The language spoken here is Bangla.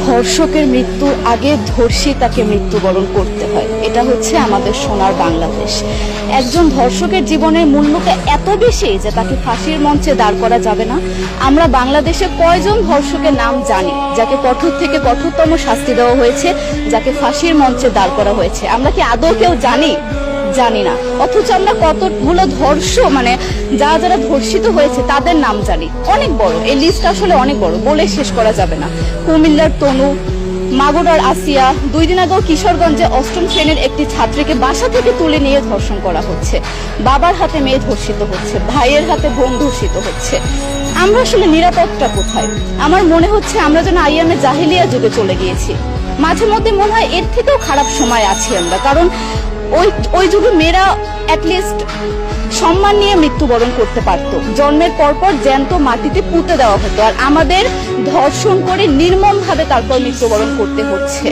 ধর্ষকের মৃত্যুর আগে ধর্ষী তাকে মৃত্যুবরণ করতে হয়। এটা হচ্ছে আমাদের সোনার বাংলাদেশ। একজন ধর্ষকের জীবনের মূল্যটা এত বেশি যে তাকে ফাঁসির মঞ্চে দাঁড় করা যাবে না। আমরা বাংলাদেশে কয়জন ধর্ষকের নাম জানি যাকে কঠোর থেকে কঠোরতম শাস্তি দেওয়া হয়েছে, যাকে ফাঁসির মঞ্চে দাঁড় করা হয়েছে? আমরা কি আদৌ কেউ জানি না। অথচ আমরা কতগুলো যারা ধর্ষিত হয়েছে তাদের নাম জানি। অনেক বড় এই লিস্ট, আসলে অনেক বড়, বলে শেষ করা যাবে না। কুমিল্লার তনু, মাগুরার আসিয়া, 2 দিন আগেও কিশোরগঞ্জে 8ম শ্রেণীর একটি ছাত্রীকে বাসা থেকে তুলে নিয়ে ধর্ষণ করা হচ্ছে। বাবার হাতে মেয়ে ধর্ষিত হচ্ছে, ভাইয়ের হাতে বোন ধর্ষিত হচ্ছে। আমরা আসলে নিরাপদটা কোথায়? আমার মনে হচ্ছে আমরা যেন আইয়ামে জাহিলিয়া যুগে চলে গিয়েছি। মাঝে মধ্যে মনে হয় এর থেকেও খারাপ সময় আছি আমরা, কারণ ওই যুগে মেয়েরা অ্যাটলিস্ট সম্মান নিয়ে মৃত্যুবরণ করতে পারত। জন্মের পরপর জ্যান্ত মাটিতে পুঁতে দেওয়া হতো, আর আমাদের ধর্ষণ করে নির্মমভাবে তারপর মৃত্যুবরণ করতে হচ্ছে।